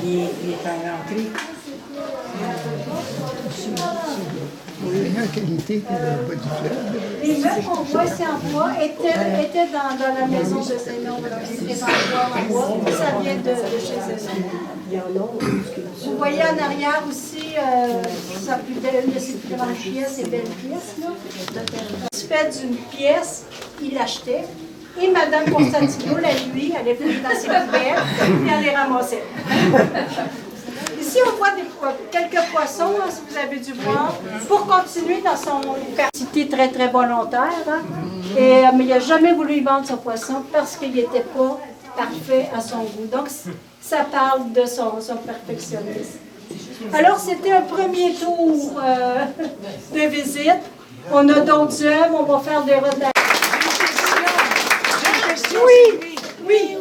Il est en rentrée. La qualité du club. Les meubles qu'on voit ici en bois étaient dans la maison de Zénon. Les en bois, ça vient de chez Zénon. Vous voyez en arrière aussi, une de ses plus grandes pièces et belles pièces. Il se fait d'une pièce, il l'achetait. Et Mme Constantino, la nuit, elle est venue dans ses poubelles et elle les ramassait. Ici, on voit quelques poissons, hein, si vous avez dû voir, pour continuer dans son activité très, très volontaire. Hein. Mais il n'a jamais voulu y vendre son poisson parce qu'il n'était pas parfait à son goût. Donc, ça parle de son perfectionnisme. Alors, c'était un premier tour de visite. On a d'autres œuvres, on va faire des relations. Oui, oui.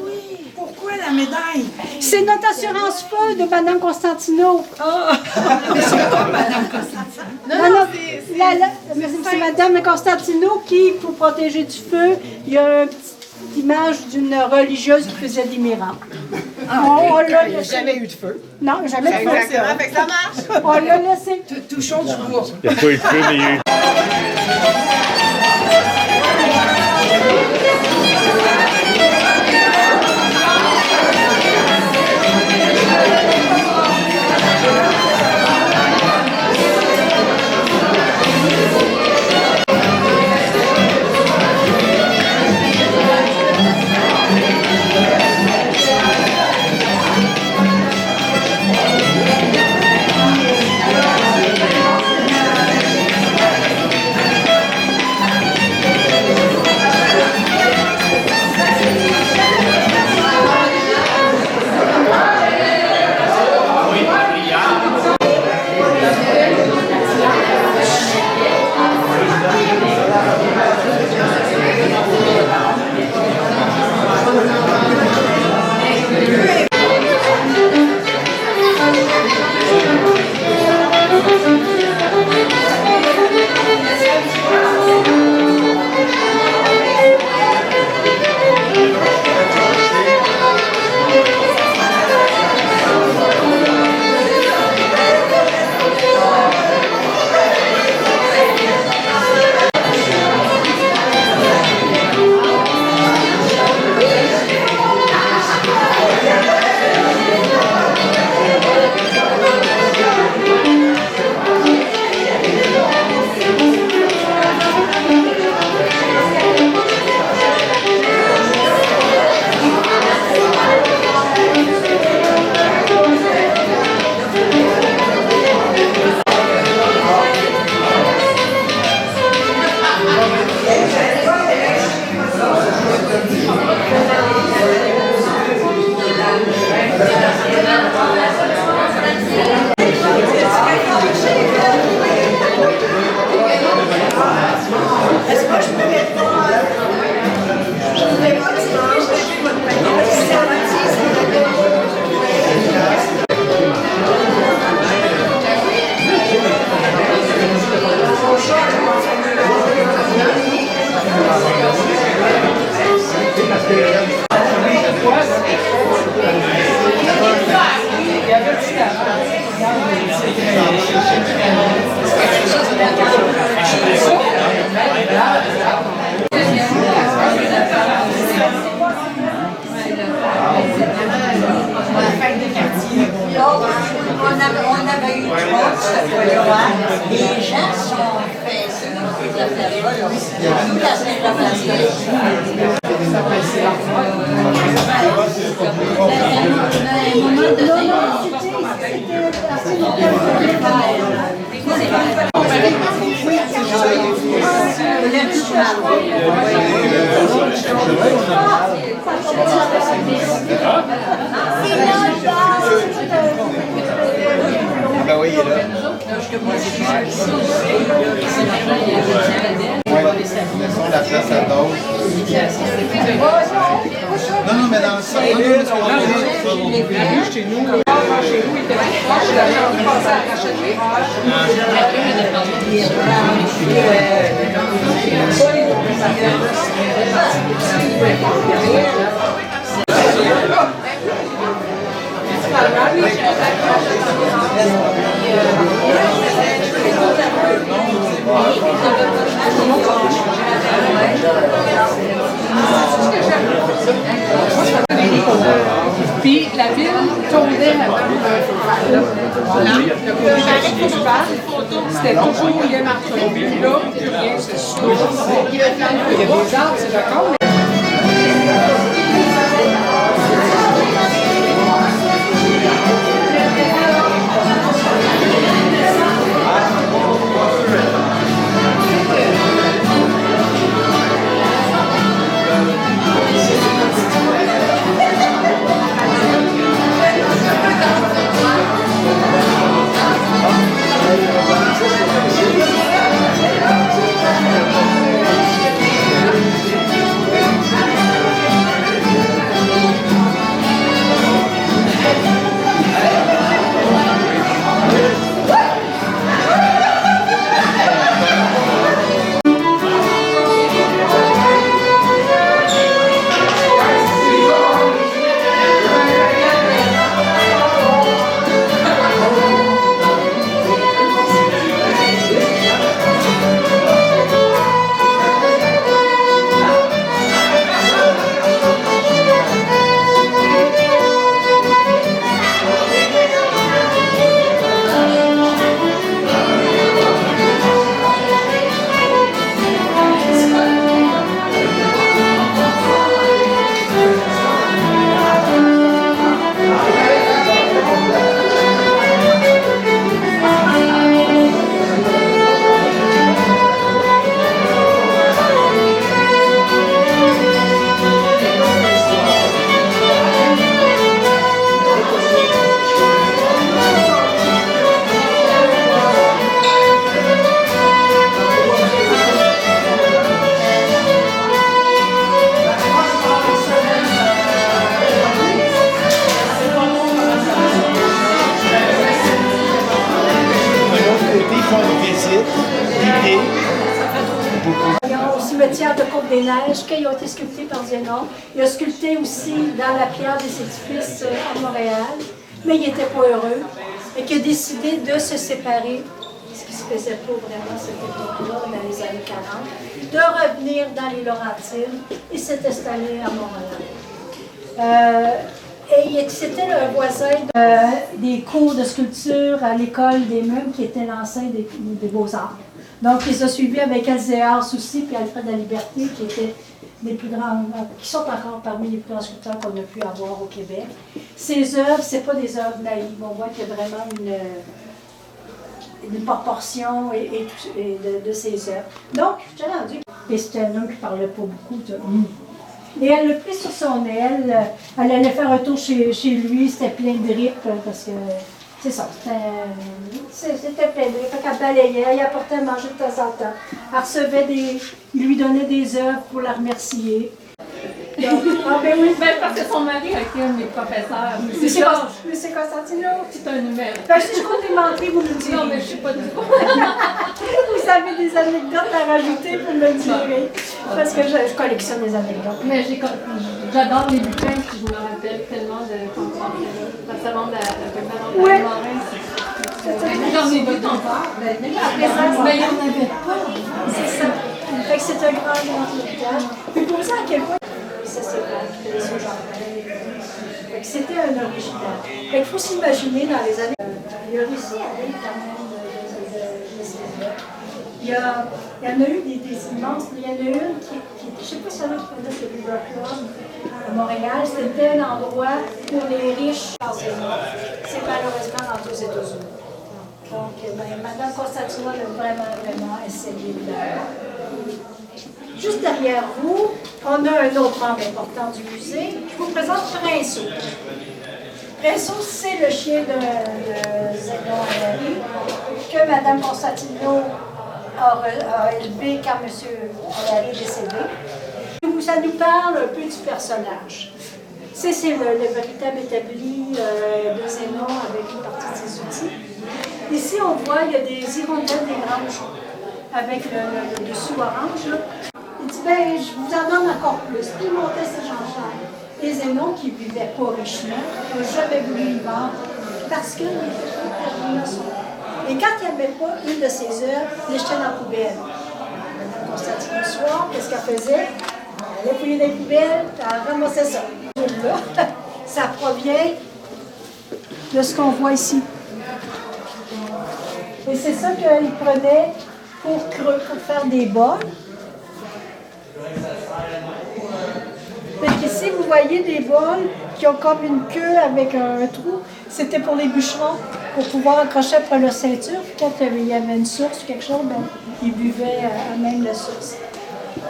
Pourquoi la médaille? C'est notre assurance feu de Mme Constantino. Ah! C'est pas Mme Constantino. Non, c'est Mme Constantino qui, pour protéger du feu, il y a une petite image d'une religieuse qui faisait des miracles. Il n'y a jamais eu de feu. Non, jamais de feu. Exactement, fait que ça marche. On l'a laissé. Touchons du bois. Il n'y a pas eu de feu, mais il y a eu... On avait eu trois cette fois-là. Les gens sont faits ces affaires-là. Nous, la Saint-Jean-Baptiste. Ben oui, il est là. Laissons la place à d'autres. Non, mais dans le salon, chez nous. chez vous, il était plus proche. Il a passé à la Rachel des Puis la ville tournait avant le côté principal. C'était toujours les marteaux. Là, rien, c'est sûr. Il y a des arbres, c'est d'accord. Au cimetière de Côte-des-Neiges, qui a été sculpté par Zénon. Il a sculpté aussi dans la pierre des édifices à Montréal, mais il n'était pas heureux et qu'il a décidé de se séparer, ce qui se faisait pas vraiment cette époque-là, dans les années 40, de revenir dans les Laurentides et s'est installé à Montréal. Et c'était le voisin des cours de sculpture à l'école des Meubles qui était l'ancien des Beaux-Arts. Donc, ils ont suivi avec Alzéas aussi, puis Alfred La Liberté, qui étaient les plus grands, qui sont encore parmi les plus grands sculpteurs qu'on a pu avoir au Québec. Ces œuvres, ce n'est pas des œuvres naïves. On voit qu'il y a vraiment une proportion de ces œuvres. Donc, je t'ai rendu. Et c'était un homme qui ne parlait pas beaucoup. Et elle l'a pris sur son aile. Elle allait faire un tour chez lui, c'était plein de rippes, parce que c'est ça, c'était plein de rippes. Elle balayait, elle apportait à manger de temps en temps. Elle recevait il lui donnait des œuvres pour la remercier. Donc, ben oui. Ben, parce que son mari a été un de mes professeurs. Monsieur Constantino. C'est un numéro. Ben, si je compte les mentir, vous me le direz. Non, mais je ne sais pas du tout. Vous avez des anecdotes à rajouter, vous me le direz. Parce que je collectionne des anecdotes. Mais j'adore les bouquins, puis je me rappelle tellement de la salon de la Oui. J'en ai vu encore. Mais il n'y en avait pas. C'est ça. Fait que c'est un grand héritage. Puis pour ça, à quel point ça s'est fait ce genre. C'était un original. Fait qu'il faut s'imaginer dans les années. Il a réussi à aller quand même de il y en a eu des immenses. Il y en a une qui je ne sais pas si elle a trouvé ce livre-là à Montréal. C'était un endroit pour les riches. C'est malheureusement dans tous les États-Unis. Donc, Mme Constantino a vraiment essayé de faire. Juste derrière vous, on a un autre membre important du musée. Je vous présente Princeau. Princeau, c'est le chien de Zénon Allary que Mme Constantino a élevé quand M. Allary est décédé. Ça nous parle un peu du personnage. C'est le véritable établi de Zénon avec une partie de ses outils. Ici, on voit, il y a des hirondelles des granges avec le dessus orange. Là. Il dit, ben, je vous en donne encore plus. Puis il montait ses enchères. Et Zénon, qui ne vivait pas richement, n'a jamais voulu y vendre parce qu'il était pas innocent. Et quand il n'aimait pas une de ses œuvres, il les jetait dans la poubelle. Constantine, le soir, qu'est-ce qu'elle faisait? Elle allait fouiller dans les poubelles, elle ramassait ça. Là, ça provient de ce qu'on voit ici. Et c'est ça qu'il prenait pour faire des bols. Ici, vous voyez des bols qui ont comme une queue avec un trou. C'était pour les bûcherons, pour pouvoir accrocher après leur ceinture. Puis quand il y avait une source ou quelque chose, ben, ils buvaient à même la source.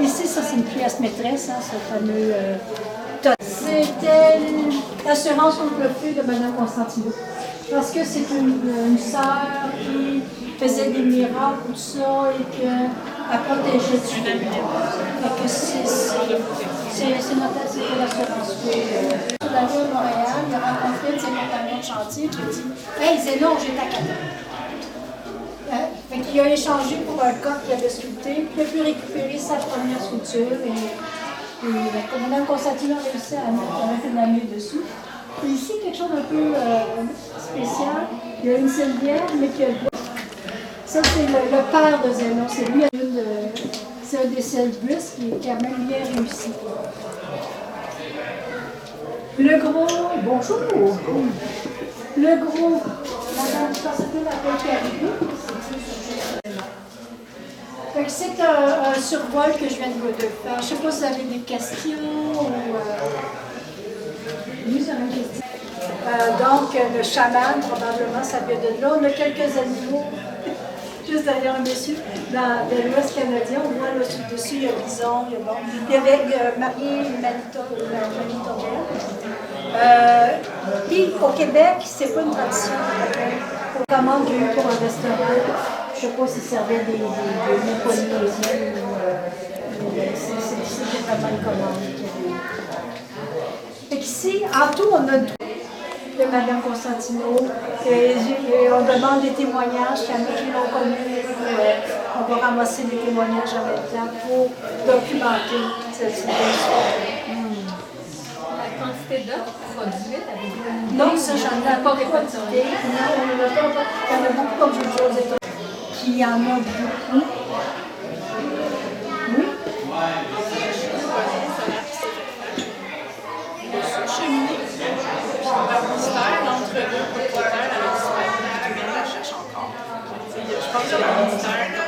Ici, ça, c'est une pièce maîtresse, hein, ce fameux tot. C'était l'assurance contre le feu de Mme Constantino. Parce que c'est une sœur qui faisait des miracles, tout ça, et qu'elle protégeait du feu. C'était l'assurance feu. Sur la rue de Montréal, il a rencontré de ses compagnons de chantier qui a dit « Hey, Zénon, j'ai ta carte. » Fait qu'il a échangé pour un coq qu'il avait sculpté, puis il a pu récupérer sa première sculpture. Et Mme Constantino a réussi à mettre une amie dessus. Et ici, quelque chose d'un peu spécial. Il y a une civière, mais qui a le bois. Ça, c'est le père de Zénon. C'est lui, c'est un des seuls bustes qui a même bien réussi. Le gros, bonjour. Le gros, Mme Constantino l'appelle Caribou. C'est un survol que je viens de faire. Je ne sais pas si vous avez des questions ou... Oui, j'avais une question. Donc, le chaman, probablement, ça vient de là. On a quelques animaux, juste derrière un monsieur, dans l'Ouest canadien. On voit là, dessus, il y a bison, il y a bon. Il y avait marié Manitoba. Puis, au Québec, c'est pas une tradition. On commande qu'il y a eu pour un restaurant. Je ne sais pas s'ils servaient des mets polynésiens ou c'était vraiment une commande qu'il y avait. Fait qu'ici, en tout, on a de Mme Constantino. Et on demande des témoignages, il y en a qui l'ont connu. On va ramasser des témoignages en même temps pour documenter cette histoire. La quantité d'œufs produites avec Non, ça, j'en ai pas quantité. Non, on n'en a pas. Il y en a beaucoup, comme je vous dis, aux États-Unis. Il y en a beaucoup. Oui. Cheminée. Un mystère entre le propriétaire et le disponible. Tout le monde la cherche encore. Je pense qu'il y a un mystère là.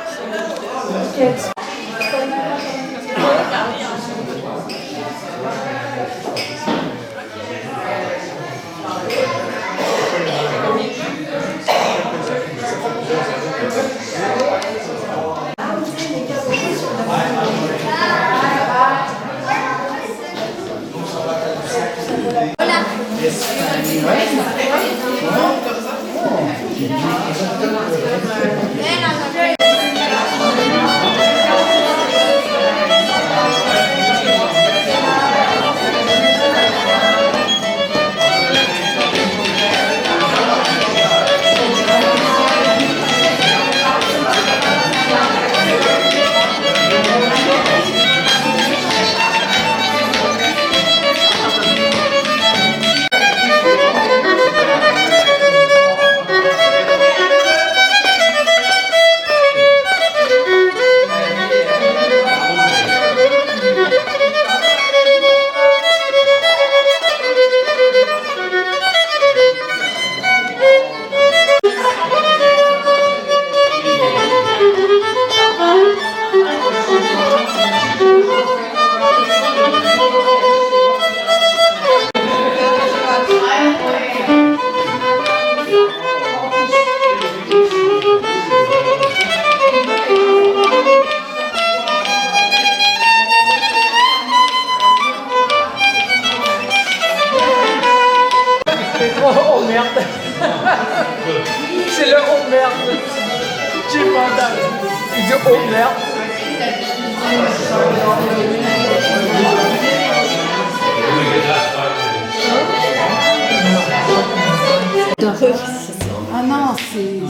Ah non, c'est...